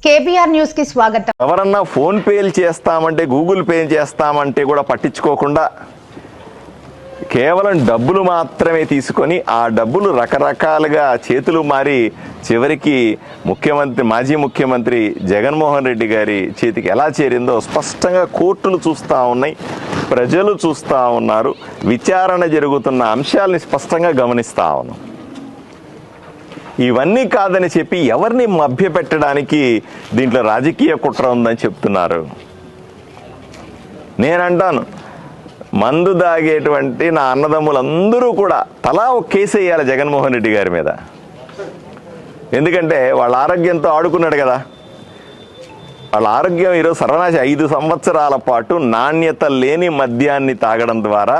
KBR news కి స్వాగతం. ఎవరన్నా ఫోన్ పేలు చేస్తామంటే గూగుల్ పే చేస్తామంటే కూడా పట్టించుకోకుండా కేవలం డబ్బులు మాత్రమే తీసుకొని ఆ డబ్బులు రకరకాలుగా చేతులు మారి చివరికి మాజీ ముఖ్యమంత్రి జగన్మోహన్ రెడ్డి గారి చేతికి ఎలా చేరిందో స్పష్టంగా కోర్టులు చూస్తూ ఉన్నాయి, ప్రజలు చూస్తూ ఉన్నారు, విచారణ జరుగుతున్న అంశాలని స్పష్టంగా గమనిస్తూ ఉన్నాం. ఇవన్నీ కాదని చెప్పి ఎవరిని మభ్యపెట్టడానికి దీంట్లో రాజకీయ కుట్ర ఉందని చెప్తున్నారు. నేనంటాను, మందు దాగేటువంటి నా అన్నదమ్ములందరూ కూడా తలా ఒక కేసు వేయాలి జగన్మోహన్ రెడ్డి గారి మీద. ఎందుకంటే వాళ్ళ ఆరోగ్యంతో ఆడుకున్నాడు కదా. వాళ్ళ ఆరోగ్యం ఈరోజు సర్వనాశ 5 సంవత్సరాల పాటు నాణ్యత లేని మద్యాన్ని తాగడం ద్వారా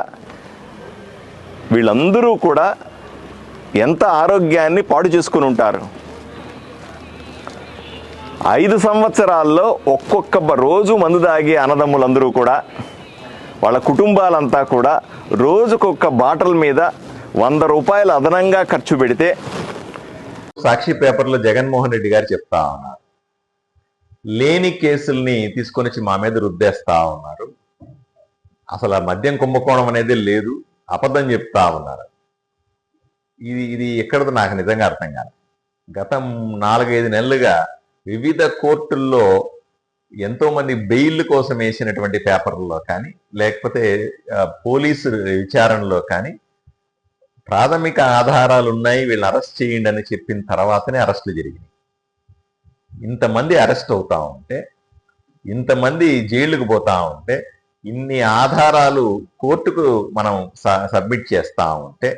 వీళ్ళందరూ కూడా ఎంత ఆరోగ్యాన్ని పాడు చేసుకుని ఉంటారు. 5 సంవత్సరాల్లో ఒక్కొక్క రోజు మందు తాగే అన్నదమ్ములందరూ కూడా వాళ్ళ కుటుంబాలంతా కూడా రోజుకొక బాటల్ మీద 100 రూపాయలు అదనంగా ఖర్చు పెడితే సాక్షి పేపర్లో జగన్మోహన్ రెడ్డి గారు చెప్తా ఉన్నారు, లేని కేసుల్ని తీసుకొని వచ్చి మా మీద రుద్దేస్తా ఉన్నారు, అసలు ఆ మద్యం కుంభకోణం అనేది లేదు, అబద్ధం చెప్తా ఉన్నారు. ఇది ఎక్కడదో నాకు నిజంగా అర్థం కాదు. గత 4-5 నెలలుగా వివిధ కోర్టుల్లో ఎంతో మంది బెయిల్ కోసం వేసినటువంటి పేపర్లలో కానీ లేకపోతే పోలీసు విచారణలో కానీ ప్రాథమిక ఆధారాలు ఉన్నాయి, వీళ్ళని అరెస్ట్ చేయండి అని చెప్పిన తర్వాతనే అరెస్టులు జరిగినాయి. ఇంతమంది అరెస్ట్ అవుతా ఉంటే, ఇంతమంది జైలుకు పోతా ఉంటే, ఇన్ని ఆధారాలు కోర్టుకు మనం సబ్మిట్ చేస్తా ఉంటే,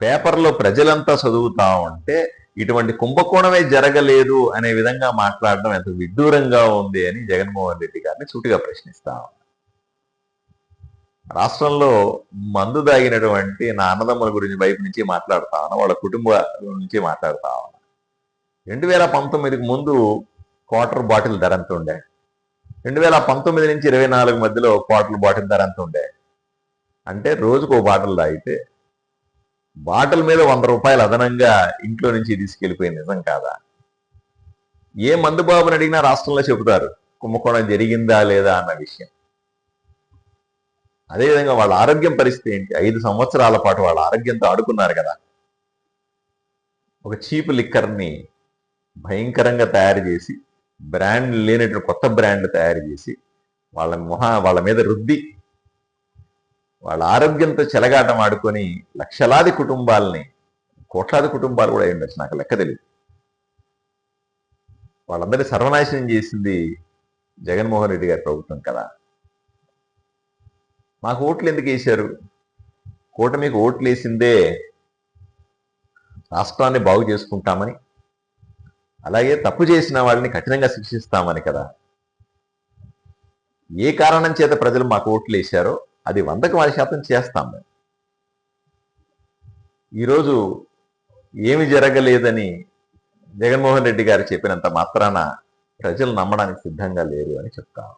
పేపర్లో ప్రజలంతా చదువుతా ఉంటే ఇటువంటి కుంభకోణమే జరగలేదు అనే విధంగా మాట్లాడడం ఎంత విడ్డూరంగా ఉంది అని జగన్మోహన్ రెడ్డి గారిని సూటిగా ప్రశ్నిస్తా ఉన్నాను. రాష్ట్రంలో మందు దాగినటువంటి నా అన్నదమ్ముల గురించి వైపు నుంచి మాట్లాడుతా ఉన్నా, వాళ్ళ కుటుంబం నుంచి మాట్లాడుతా ఉన్నా. 2019కి ముందు క్వార్టర్ బాటిల్ ధర ఎంత ఉండే, 2019 నుంచి 24 మధ్యలో క్వార్టర్ బాటిల్ ధర ఎంత ఉండే అంటే, రోజుకు ఒక బాటిల్ తాగితే బాటిల్ మీద 100 రూపాయలు అదనంగా ఇంట్లో నుంచి తీసుకెళ్ళిపోయింది. నిజం కాదా? ఏ మందు బాబుని అడిగినా రాష్ట్రంలో చెబుతారు కుంభకోణం జరిగిందా లేదా అన్న విషయం. అదేవిధంగా వాళ్ళ ఆరోగ్యం పరిస్థితి ఏంటి? 5 సంవత్సరాల పాటు వాళ్ళ ఆరోగ్యంతో ఆడుకున్నారు కదా. ఒక చీప్ లిక్కర్ని భయంకరంగా తయారు చేసి, బ్రాండ్ లేనటువంటి కొత్త బ్రాండ్ తయారు చేసి వాళ్ళ మీద రుద్ది వాళ్ళ ఆరోగ్యంతో చెలగాటం ఆడుకొని లక్షలాది కుటుంబాలని, కోట్లాది కుటుంబాలు కూడా ఉండొచ్చు, నాకు లెక్క తెలియదు, వాళ్ళందరినీ సర్వనాశనం చేసింది జగన్మోహన్ రెడ్డి గారి ప్రభుత్వం కదా. మాకు ఓట్లు ఎందుకు వేశారు? కూటమికి ఓట్లు వేసిందే రాష్ట్రాన్ని బాగు చేసుకుంటామని, అలాగే తప్పు చేసిన వాళ్ళని కఠినంగా శిక్షిస్తామని కదా. ఏ కారణం చేత ప్రజలు మాకు ఓట్లు వేశారో అది 100% చేస్తాం మేము. ఈరోజు ఏమి జరగలేదని జగన్మోహన్ రెడ్డి గారు చెప్పినంత మాత్రాన ప్రజలు నమ్మడానికి సిద్ధంగా లేరు అని చెప్తాం.